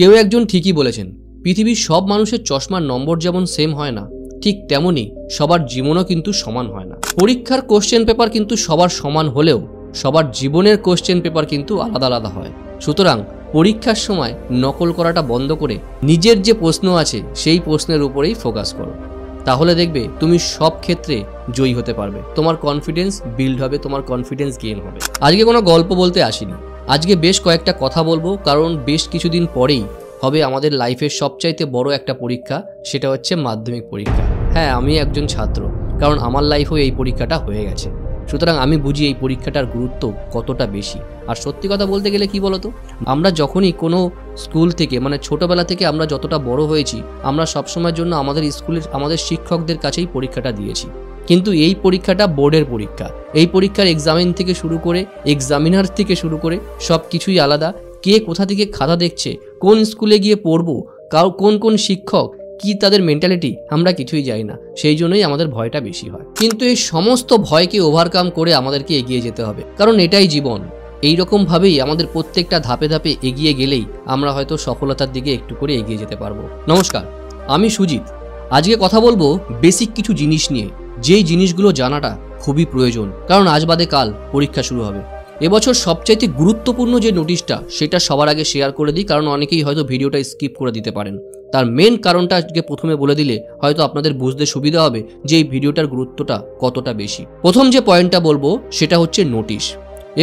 কেউ একজন ঠিকই বলেছেন, পৃথিবীর সব মানুষের চশমার নম্বর যেমন সেম হয় না, ঠিক তেমনি সবার জীবনও কিন্তু সমান হয় না। পরীক্ষার কোশ্চেন পেপার কিন্তু সবার সমান হলেও সবার জীবনের কোশ্চেন পেপার কিন্তু আলাদা আলাদা হয়। সুতরাং পরীক্ষার সময় নকল করাটা বন্ধ করে নিজের যে প্রশ্ন আছে সেই প্রশ্নের উপরেই ফোকাস করো, তাহলে দেখবে তুমি সব ক্ষেত্রে জয়ী হতে পারবে। তোমার কনফিডেন্স বিল্ড হবে, তোমার কনফিডেন্স গেইন হবে। আজকে কোনো গল্প বলতে আসিনি, আজকে বেশ কয়েকটা কথা বলবো, কারণ বেশ কিছুদিন পরেই হবে আমাদের লাইফের সবচাইতে বড় একটা পরীক্ষা, সেটা হচ্ছে মাধ্যমিক পরীক্ষা। হ্যাঁ, আমি একজন ছাত্র, কারণ আমার লাইফেও এই পরীক্ষাটা হয়ে গেছে। সুতরাং আমি বুঝি এই পরীক্ষাটার গুরুত্ব কতটা বেশি। আর সত্যি কথা বলতে গেলে কি বলতো, আমরা যখনই কোনো স্কুল থেকে মানে ছোটবেলা থেকে আমরা যতটা বড় হয়েছি, আমরা সবসময়ের জন্য আমাদের স্কুলের আমাদের শিক্ষকদের কাছেই পরীক্ষাটা দিয়েছি। কিন্তু এই পরীক্ষাটা বোর্ডের পরীক্ষা। এই পরীক্ষার এক্সামিন থেকে শুরু করে এক্সামিনার থেকে শুরু করে সব কিছুই আলাদা। কে কোথা থেকে খাতা দেখছে, কোন স্কুলে গিয়ে পড়বো, কোন কোন শিক্ষক, কি তাদের মেন্টালিটি, আমরা কিছুই জানি না। সেই জন্যই আমাদের ভয়টা বেশি হয়। কিন্তু এই সমস্ত ভয়কে ওভারকাম করে আমাদেরকে এগিয়ে যেতে হবে, কারণ এটাই জীবন। এইরকম ভাবেই আমাদের প্রত্যেকটা ধাপে ধাপে এগিয়ে গেলেই আমরা হয়তো সফলতার দিকে একটু করে এগিয়ে যেতে পারবো। নমস্কার, আমি সুজিত। আজকে কথা বলবো বেসিক কিছু জিনিস নিয়ে, যেই জিনিসগুলো জানাটা খুবই প্রয়োজন, কারণ আজ বাদে কাল পরীক্ষা শুরু হবে। এবছর সবচাইতে গুরুত্বপূর্ণ যে নোটিশটা, সেটা সবার আগে শেয়ার করে দিই, কারণ অনেকেই হয়তো ভিডিওটা স্কিপ করে দিতে পারেন। তার মেন কারণটা আজকে প্রথমে বলে দিলে হয়তো আপনাদের বুঝতে সুবিধা হবে যে এই ভিডিওটার গুরুত্বটা কতটা বেশি। প্রথম যে পয়েন্টটা বলবো সেটা হচ্ছে নোটিশ।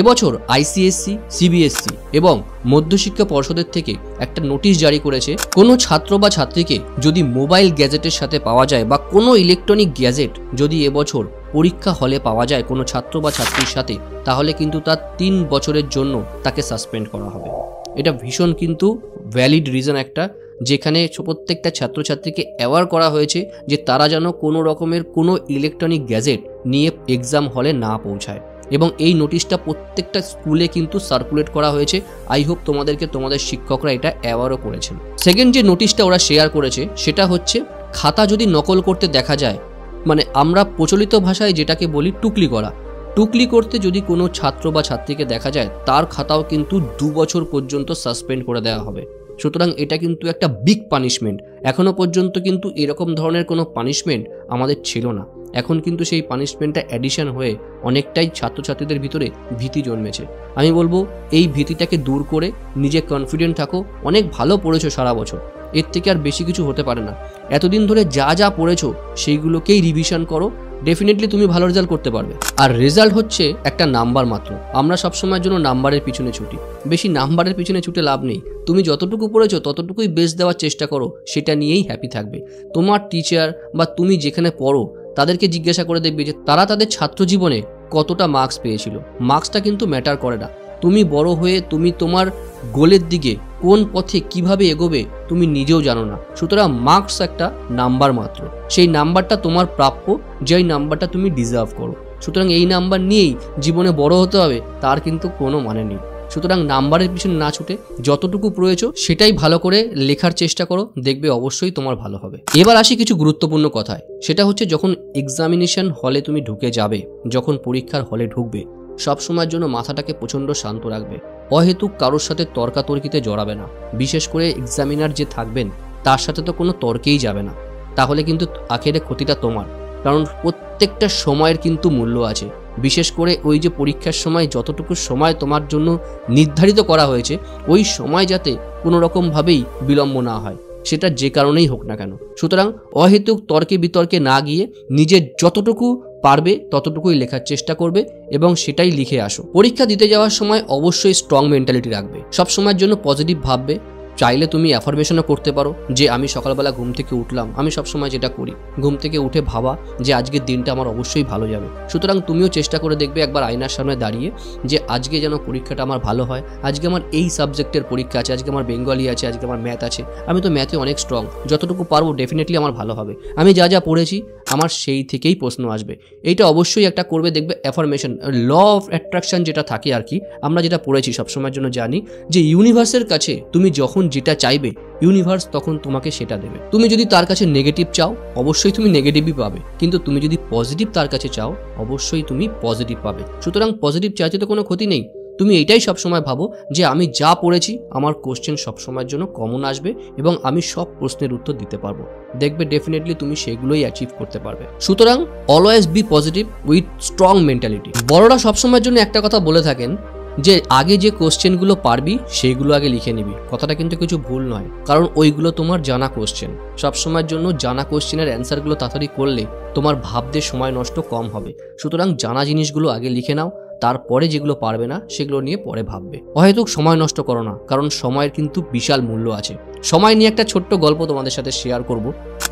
এবছর আইসিএসসি, সিবিএসসি এবং মধ্যশিক্ষা পর্ষদের থেকে একটা নোটিশ জারি করেছে। কোনো ছাত্র বা ছাত্রীকে যদি মোবাইল গ্যাজেটের সাথে পাওয়া যায় বা কোনো ইলেকট্রনিক গ্যাজেট যদি এবছর পরীক্ষা হলে পাওয়া যায় কোনো ছাত্র বা ছাত্রীর সাথে, তাহলে কিন্তু তার 3 বছরের জন্য তাকে সাসপেন্ড করা হবে। এটা ভীষণ কিন্তু ভ্যালিড রিজন একটা, যেখানে প্রত্যেকটা ছাত্রছাত্রীকে অ্যাওয়ার করা হয়েছে যে তারা যেন কোনো রকমের কোনো ইলেকট্রনিক গ্যাজেট নিয়ে এক্সাম হলে না পৌঁছায়। এবং এই নোটিশটা প্রত্যেকটা স্কুলে কিন্তু সার্কুলেট করা হয়েছে। আই হোপ তোমাদের শিক্ষকরা এটা অ্যাওয়ারও করেছেন। সেকেন্ড যে নোটিশটা ওরা শেয়ার করেছে সেটা হচ্ছে, খাতা যদি নকল করতে দেখা যায়, মানে আমরা প্রচলিত ভাষায় যেটাকে বলি টুকলি করা, টুকলি করতে যদি কোনো ছাত্র বা ছাত্রীকে দেখা যায়, তার খাতাও কিন্তু 2 বছর পর্যন্ত সাসপেন্ড করে দেওয়া হবে। সুতরাং এটা কিন্তু একটা বিগ পানিশমেন্ট। এখনো পর্যন্ত কিন্তু এরকম ধরনের কোনো পানিশমেন্ট আমাদের ছিল না। এখন কিন্তু সেই পানিশমেন্টটা অ্যাডিশন হয়ে অনেকটাই ছাত্রছাত্রীদের ভিতরে ভীতি জন্মেছে। আমি বলবো এই ভীতিটাকে দূর করে নিজে কনফিডেন্ট থাকো। অনেক ভালো পড়েছো সারা বছর, এর থেকে আর বেশি কিছু হতে পারে না। এতদিন ধরে যা যা পড়েছো সেইগুলোকেই রিভিশন করো, ডেফিনেটলি তুমি ভালো রেজাল্ট করতে পারবে। আর রেজাল্ট হচ্ছে একটা নাম্বার মাত্র। আমরা সবসময়ের জন্য নাম্বারের পিছনে ছুটি, বেশি নাম্বারের পিছনে ছুটে লাভ নেই। তুমি যতটুকু পড়েছো ততটুকুই বেস্ট দেওয়ার চেষ্টা করো, সেটা নিয়েই হ্যাপি থাকবে। তোমার টিচার বা তুমি যেখানে পড়ো তাদেরকে জিজ্ঞাসা করে দেখবে যে তারা তাদের ছাত্র জীবনে কতটা মার্কস পেয়েছিল। মার্কসটা কিন্তু ম্যাটার করে না। তুমি বড় হয়ে তুমি তোমার গোলের দিকে কোন পথে কিভাবে এগোবে তুমি নিজেও জানো না। সুতরাং মার্কস একটা নাম্বার মাত্র, সেই নাম্বারটা তোমার প্রাপ্য, যেই নাম্বারটা তুমি ডিজার্ভ করো। সুতরাং এই নাম্বার নিয়েই জীবনে বড় হতে হবে তার কিন্তু কোনো মানে নেই। সুতরাং নাম্বারের পিছনে না ছুটে যতটুকু প্রয়োজন সেটাই ভালো করে লেখার চেষ্টা করো, দেখবে অবশ্যই তোমার ভালো হবে। এবার আসি কিছু গুরুত্বপূর্ণ কথায়। সেটা হচ্ছে, যখন এক্সামিনেশন হলে তুমি ঢুকে যাবে, যখন পরীক্ষার হলে ঢুকবে, সবসময়ের জন্য মাথাটাকে প্রচণ্ড শান্ত রাখবে। অহেতুক কারোর সাথে তর্কাতর্কিতে জড়াবে না। বিশেষ করে এক্সামিনার যে থাকবেন তার সাথে তো কোনো তর্কেই যাবে না, তাহলে কিন্তু আখেরে ক্ষতিটা তোমার। কারণ প্রত্যেকটা সময়ের কিন্তু মূল্য আছে। বিশেষ করে ওই যে পরীক্ষার সময় যতটুকু সময় তোমার জন্য নির্ধারিত করা হয়েছে, ওই সময় যাতে কোনো রকমভাবেই বিলম্ব না হয়, সেটা যে কারণেই হোক না কেন। সুতরাং অহেতুক তর্কে বিতর্কে না গিয়ে নিজের যতটুকু পারবে ততটুকুই লেখার চেষ্টা করবে এবং সেটাই লিখে আসো। পরীক্ষা দিতে যাওয়ার সময় অবশ্যই স্ট্রং মেন্টালিটি রাখবে, সবসময়ের জন্য পজিটিভ ভাববে। চাইলে তুমি অ্যাফার্মেশনও করতে পারো যে আমি সকালবেলা ঘুম থেকে উঠলাম, আমি সবসময় যেটা করি ঘুম থেকে উঠে ভাবা যে আজকের দিনটা আমার অবশ্যই ভালো যাবে। সুতরাং তুমিও চেষ্টা করে দেখবে একবার আয়নার সামনে দাঁড়িয়ে যে আজকে যেন পরীক্ষাটা আমার ভালো হয়। আজকে আমার এই সাবজেক্টের পরীক্ষা আছে, আজকে আমার বেঙ্গলি আছে, আজকে আমার ম্যাথ আছে। আমি তো ম্যাথে অনেক স্ট্রং, যতটুকু পারবো ডেফিনেটলি আমার ভালো হবে। আমি যা যা পড়েছি আমার সেই থেকেই প্রশ্ন আসবে। এইটা অবশ্যই একটা করবে, দেখবে অ্যাফার্মেশন, ল অফ অ্যাট্রাকশন যেটা থাকে আর কি, আমরা যেটা পড়েছি সবসময়ের জন্য জানি যে ইউনিভার্সের কাছে তুমি যখন যেটা চাইবে ইউনিভার্স তখন তোমাকে সেটা দেবে। তুমি যদি তার কাছে নেগেটিভ চাও অবশ্যই তুমি নেগেটিভই পাবে, কিন্তু তুমি যদি পজিটিভ তার কাছে চাও অবশ্যই তুমি পজিটিভ পাবে। সুতরাং পজিটিভ চাইতে তো কোনো ক্ষতি নেই। তুমি এটাই সবসময় ভাবো যে আমি যা পড়েছি আমার কোশ্চেন সবসময়ের জন্য কমন আসবে এবং আমি সব প্রশ্নের উত্তর দিতে পারবো। দেখবে ডেফিনেটলি তুমি সেগুলোই অ্যাচিভ করতে পারবে। সুতরাং always be positive with strong mentality. বড়রা সবসময়ের জন্য একটা কথা বলে থাকেন যে আগে যে কোশ্চেনগুলো পারবি সেইগুলো আগে লিখে নিবি। কথাটা কিন্তু কিছু ভুল নয়, কারণ ওইগুলো তোমার জানা কোশ্চেন। সবসময়ের জন্য জানা কোশ্চেনের অ্যান্সারগুলো তাড়াতাড়ি করলে তোমার ভাবতে সময় নষ্ট কম হবে। সুতরাং জানা জিনিসগুলো আগে লিখে নাও, তারপরে যেগুলো পারবে না সেগুলো নিয়ে পরে ভাববে। অহেতুক সময় নষ্ট করো না, কারণ সময়ের কিন্তু বিশাল মূল্য আছে। সময় নিয়ে একটা ছোট্ট গল্প তোমাদের সাথে শেয়ার করব।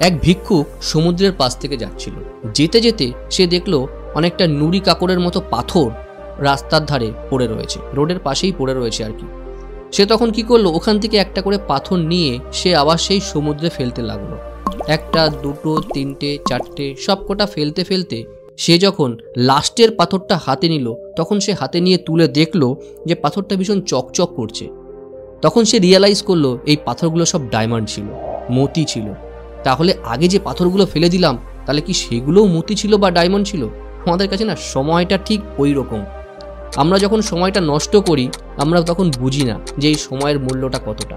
এক ভিক্ষুক সমুদ্রের পাশ থেকে যাচ্ছিল। যেতে যেতে সে দেখলো অনেকটা নুড়ি কাকড়ের মতো পাথর রাস্তার ধারে পড়ে রয়েছে, রোডের পাশেই পড়ে রয়েছে আর কি। সে তখন কি করলো, ওখান থেকে একটা করে পাথর নিয়ে সে আবার সেই সমুদ্রে ফেলতে লাগলো। একটা, দুটো, তিনটে, চারটে, সব কটা ফেলতে ফেলতে সে যখন লাস্টের পাথরটা হাতে নিল, তখন সে হাতে নিয়ে তুলে দেখলো যে পাথরটা ভীষণ চকচক করছে। তখন সে রিয়েলাইজ করলো এই পাথরগুলো সব ডায়মন্ড ছিল, মতি ছিল। তাহলে আগে যে পাথরগুলো ফেলে দিলাম, তাহলে কি সেগুলোও মতি ছিল বা ডায়মন্ড ছিল? আমাদের কাছে না সময়টা ঠিক ওই রকম। আমরা যখন সময়টা নষ্ট করি আমরা তখন বুঝি না যে এই সময়ের মূল্যটা কতটা।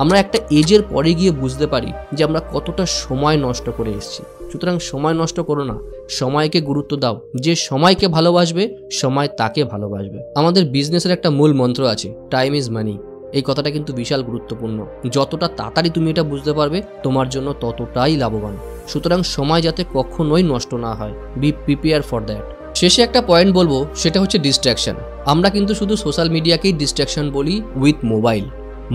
আমরা একটা এজের পরে গিয়ে বুঝতে পারি যে আমরা কতটা সময় নষ্ট করে এসেছি। সুতরাং সময় নষ্ট করো না, সময়কে গুরুত্ব দাও। যে সময়কে ভালোবাসবে সময় তাকে ভালোবাসবে। আমাদের বিজনেসের একটা মূল মন্ত্র আছে, টাইম ইজ মানি। এই কথাটা কিন্তু বিশাল গুরুত্বপূর্ণ। যতটা তাড়াতাড়ি তুমি এটা বুঝতে পারবে তোমার জন্য ততটাই লাভবান। সুতরাং সময় যাতে কখনোই নষ্ট না হয়, বি প্রিপেয়ার ফর দ্যাট। শেষে একটা পয়েন্ট বলবো, সেটা হচ্ছে ডিস্ট্র্যাকশন। আমরা কিন্তু শুধু সোশ্যাল মিডিয়াকেই ডিস্ট্র্যাকশন বলি উইথ মোবাইল।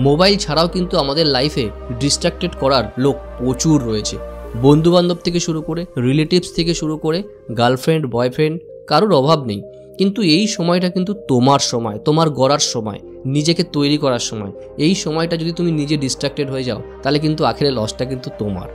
মোবাইল ছাড়াও কিন্তু আমাদের লাইফে ডিস্ট্র্যাক্টেড করার লোক প্রচুর রয়েছে। বন্ধুবান্ধব থেকে শুরু করে, রিলেটিভস থেকে শুরু করে, গার্লফ্রেন্ড, বয়ফ্রেন্ড, কারোর অভাব নেই। কিন্তু এই সময়টা কিন্তু তোমার সময়, তোমার গড়ার সময়, নিজেকে তৈরি করার সময়। এই সময়টা যদি তুমি নিজে ডিস্ট্র্যাক্টেড হয়ে যাও, তাহলে কিন্তু আখেরে লসটা কিন্তু তোমার।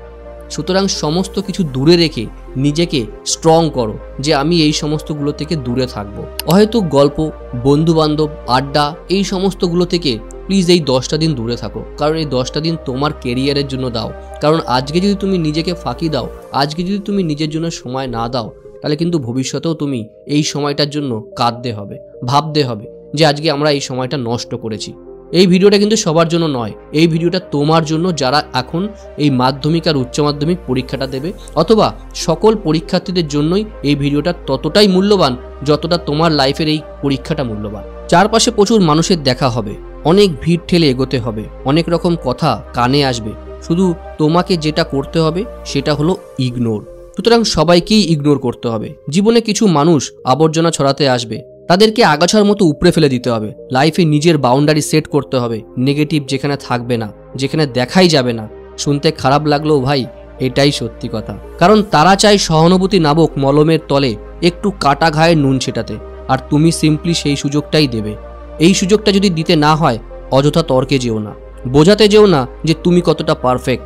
সুতরাং সমস্ত কিছু দূরে রেখে নিজেকে স্ট্রং করো যে আমি এই সমস্তগুলো থেকে দূরে থাকবো। অহেতুক গল্প, বন্ধুবান্ধব, আড্ডা, এই সমস্তগুলো থেকে প্লিজ এই 10টা দিন দূরে থাকো। কারণ এই 10টা দিন তোমার কেরিয়ারের জন্য দাও। কারণ আজকে যদি তুমি নিজেকে ফাঁকি দাও, আজকে যদি তুমি নিজের জন্য সময় না দাও, তাহলে কিন্তু ভবিষ্যতেও তুমি এই সময়টার জন্য কাঁদতে হবে, ভাবতে হবে যে আজকে আমরা এই সময়টা নষ্ট করেছি। এই ভিডিওটা কিন্তু সবার জন্য নয়, এই ভিডিওটা তোমার জন্য যারা এখন এই মাধ্যমিক আর উচ্চ মাধ্যমিক পরীক্ষাটা দেবে, অথবা সকল পরীক্ষার্থীদের জন্যই এই ভিডিওটা ততটাই মূল্যবান যতটা তোমার লাইফের এই পরীক্ষাটা মূল্যবান। চারপাশে প্রচুর মানুষের দেখা হবে, অনেক ভিড় ঠেলে এগোতে হবে, অনেক রকম কথা কানে আসবে। শুধু তোমাকে যেটা করতে হবে সেটা হলো ইগনোর। সুতরাং সবাইকেই ইগনোর করতে হবে। জীবনে কিছু মানুষ আবর্জনা ছড়াতে আসবে, তাদেরকে আগাছার মতো উপড়ে ফেলে দিতে হবে। লাইফে নিজের বাউন্ডারি সেট করতে হবে। নেগেটিভ যেখানে থাকবে না, যেখানে দেখাই যাবে না। শুনতে খারাপ লাগলেও ভাই এটাই সত্যি কথা, কারণ তারা চায় সহানুভূতি নামক মলমের তলে একটু কাটা ঘায়ে নুন ছেটাতে, আর তুমি সিম্পলি সেই সুযোগটাই দেবে। এই সুযোগটা যদি দিতে না হয়, অযথা তর্কে যেও না, বোঝাতে যেও না যে তুমি কতটা পারফেক্ট।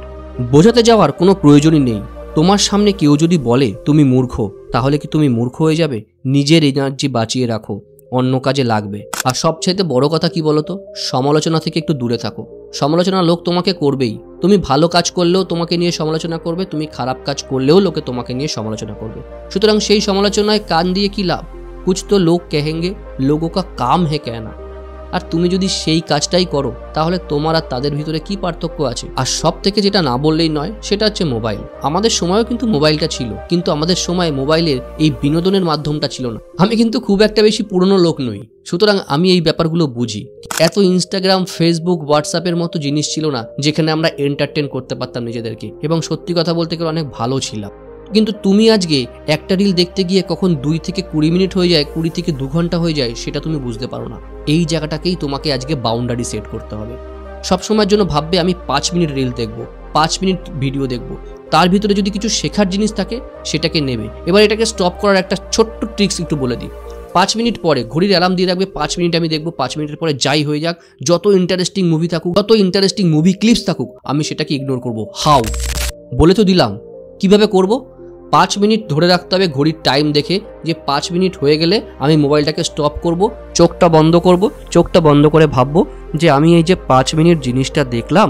বোঝাতে যাওয়ার কোনো প্রয়োজনই নেই। তোমার সামনে কেউ যদি বলে তুমি মূর্খ, তাহলে কি তুমি মূর্খ হয়ে যাবে? নিজের এনার্জি বাঁচিয়ে রাখো, অন্য কাজে লাগবে। আর সবচাইতে বড় কথা কি বলতো, সমালোচনা থেকে একটু দূরে থাকো। সমালোচনা লোক তোমাকে করবেই। তুমি ভালো কাজ করলেও তোমাকে নিয়ে সমালোচনা করবে, তুমি খারাপ কাজ করলেও লোকে তোমাকে নিয়ে সমালোচনা করবে। সুতরাং সেই সমালোচনায় কান দিয়ে কি লাভ? কুছ তো লোক কহেঙ্গে, লোগোं का काम है कहना। আর তুমি যদি সেই কাজটাই করো, তাহলে তোমার আর তাদের ভিতরে কি পার্থক্য আছে? আর সব থেকে যেটা না বললেই নয়, সেটা হচ্ছে মোবাইল। আমাদের সময়ও কিন্তু মোবাইলটা ছিল, কিন্তু আমাদের সময় মোবাইলের এই বিনোদনের মাধ্যমটা ছিল না। আমি কিন্তু খুব একটা বেশি পুরনো লোক নই, সুতরাং আমি এই ব্যাপারগুলো বুঝি। এত ইনস্টাগ্রাম, ফেসবুক, হোয়াটসঅ্যাপের মতো জিনিস ছিল না যেখানে আমরা এন্টারটেন করতে পারতাম নিজেদেরকে, এবং সত্যি কথা বলতে গেলে অনেক ভালো ছিলাম। কিন্তু তুমি আজকে একটা রিল দেখতে গিয়ে কখন 2 থেকে 20 মিনিট হয়ে যায়, 20 থেকে 2 ঘন্টা হয়ে যায়, সেটা তুমি বুঝতে পারো না। এই জায়গাটাকেই তোমাকে আজকে বাউন্ডারি সেট করতে হবে। সবসময়ের জন্য ভাববে আমি 5 মিনিট রিল দেখবো, 5 মিনিট ভিডিও দেখবো। তার ভিতরে যদি কিছু শেখার জিনিস থাকে সেটাকে নেবে। এবার এটাকে স্টপ করার একটা ছোট্ট ট্রিক্স একটু বলে দিই। 5 মিনিট পরে ঘড়ির অ্যালার্ম দিয়ে রাখবে, 5 মিনিট আমি দেখবো। 5 মিনিটের পরে যাই হয়ে যাক, যত ইন্টারেস্টিং মুভি থাকুক, যত ইন্টারেস্টিং মুভি ক্লিপস থাকুক, আমি সেটাকে ইগনোর করবো। হাউ বলে তো দিলাম, কিভাবে করবো? 5 মিনিট ধরে রাখতে হবে ঘড়ির টাইম দেখে, যে 5 মিনিট হয়ে গেলে আমি মোবাইলটাকে স্টপ করব, চোখটা বন্ধ করব। চোখটা বন্ধ করে ভাববো যে আমি এই যে 5 মিনিট জিনিসটা দেখলাম,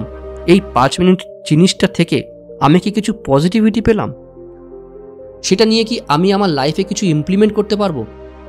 এই 5 মিনিট জিনিসটা থেকে আমি কি কিছু পজিটিভিটি পেলাম? সেটা নিয়ে কি আমি আমার লাইফে কিছু ইমপ্লিমেন্ট করতে পারবো?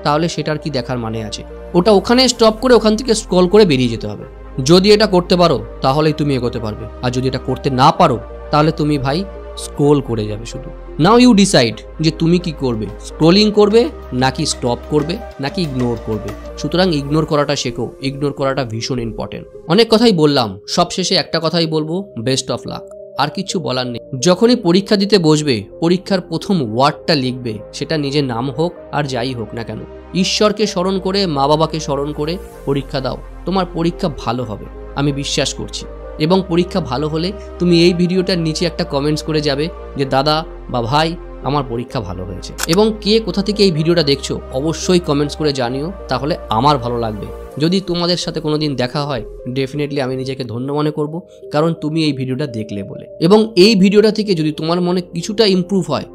তাহলে সেটার কি দেখার মানে আছে? ওটা ওখানে স্টপ করে ওখান থেকে স্ক্রল করে বেরিয়ে যেতে হবে। যদি এটা করতে পারো তাহলেই তুমি এগোতে পারবে, আর যদি এটা করতে না পারো তাহলে তুমি ভাই স্ক্রোল করে যাবে শুধু। নাও ইউ ডিসাইড যে তুমি কি করবে, স্ক্রোলিং করবে নাকি স্টপ করবে নাকি ইগনোর করবে। সুতরাং ইগনোর করাটা শেখো, ইগনোর করাটা ভীষণ ইম্পর্টেন্ট। অনেক কথাই বললাম, সবশেষে একটা কথাই বলবো, বেস্ট অফ লাক। আর কিছু বলার নেই। যখনই পরীক্ষা দিতে বসবে, পরীক্ষার প্রথম ওয়ার্ডটা লিখবে, সেটা নিজের নাম হোক আর যাই হোক না কেন, ঈশ্বরকে স্মরণ করে, মা বাবাকে স্মরণ করে পরীক্ষা দাও। তোমার পরীক্ষা ভালো হবে, আমি বিশ্বাস করছি। এবং পরীক্ষা ভালো হলে তুমি এই ভিডিওটার নিচে একটা কমেন্টস করে যাবে যে দাদা বা ভাই আমার পরীক্ষা ভালো হয়েছে। এবং কে কোথা থেকে এই ভিডিওটা দেখছো অবশ্যই কমেন্টস করে জানিও, তাহলে আমার ভালো লাগবে। যদি তোমাদের সাথে কোনোদিন দেখা হয়, ডেফিনেটলি আমি নিজেকে ধন্য মনে করব, কারণ তুমি এই ভিডিওটা দেখলে বলে। এবং এই ভিডিওটা থেকে যদি তোমার মনে কিছুটা ইমপ্রুভ হয়,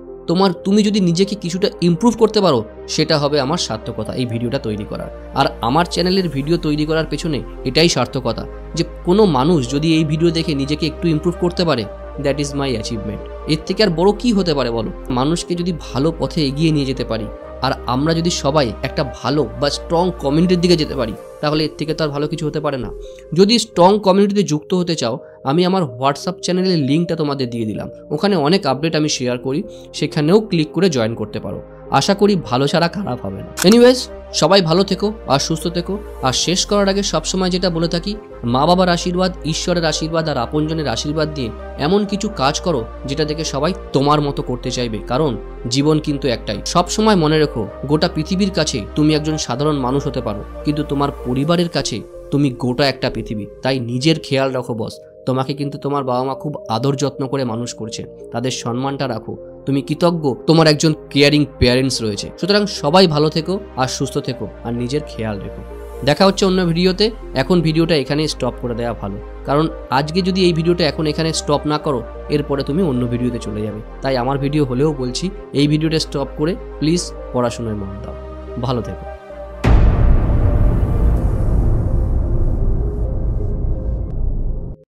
তুমি যদি নিজেকে কিছুটা ইমপ্রুভ করতে পারো, সেটা হবে আমার সার্থকতা এই ভিডিওটা তৈরি করার। আর আমার চ্যানেলের ভিডিও তৈরি করার পেছনে এটাই সার্থকতা, যে কোনো মানুষ যদি এই ভিডিও দেখে নিজেকে একটু ইমপ্রুভ করতে পারে, দ্যাট ইজ মাই অ্যাচিভমেন্ট। এর থেকে আর বড় কি হতে পারে বলো? মানুষকে যদি ভালো পথে এগিয়ে নিয়ে যেতে পারি, আর আমরা যদি সবাই একটা ভালো বা স্ট্রং কমিউনিটির দিকে যেতে পারি, তাহলে এর থেকে তো আর ভালো কিছু হতে পারে না। যদি স্ট্রং কমিউনিটিতে যুক্ত হতে চাও, আমি আমার হোয়াটসঅ্যাপ চ্যানেলের লিঙ্কটা তোমাদের দিয়ে দিলাম। ওখানে অনেক আপডেট আমি শেয়ার করি, সেখানেও ক্লিক করে জয়েন করতে পারো। আশা করি ভালো ছাড়া খারাপ হবে না। এনিওয়েজ, সবাই ভালো থেকো আর সুস্থ থেকো। আর শেষ করার আগে সবসময় যেটা বলে থাকি, মা বাবার আশীর্বাদ, ঈশ্বরের আশীর্বাদ আর আপনজনের আশীর্বাদ দিয়ে এমন কিছু কাজ করো যেটা দেখে সবাই তোমার মতো করতে চাইবে। কারণ জীবন কিন্তু একটাই। সবসময় মনে রেখো, গোটা পৃথিবীর কাছে তুমি একজন সাধারণ মানুষ হতে পারো, কিন্তু তোমার পরিবারের কাছে তুমি গোটা একটা পৃথিবী। তাই নিজের খেয়াল রাখো বস। তোমাকে কিন্তু তোমার বাবা মা খুব আদর যত্ন করে মানুষ করছে, তাদের সম্মানটা রাখো। তুমি কৃতজ্ঞ, তোমার একজন কেয়ারিং প্যারেন্টস রয়েছে। সুতরাং সবাই ভালো থেকো আর সুস্থ থেকো আর নিজের খেয়াল রেখো। দেখা হচ্ছে অন্য ভিডিওতে। এখন ভিডিওটা এখানে স্টপ করে দেওয়া ভালো, কারণ আজকে যদি এই ভিডিওটা এখন এখানে স্টপ না করো, এরপরে তুমি অন্য ভিডিওতে চলে যাবে। তাই আমার ভিডিও হলেও বলছি, এই ভিডিওটা স্টপ করে প্লিজ পড়াশোনায় মন দাও। ভালো থেকো।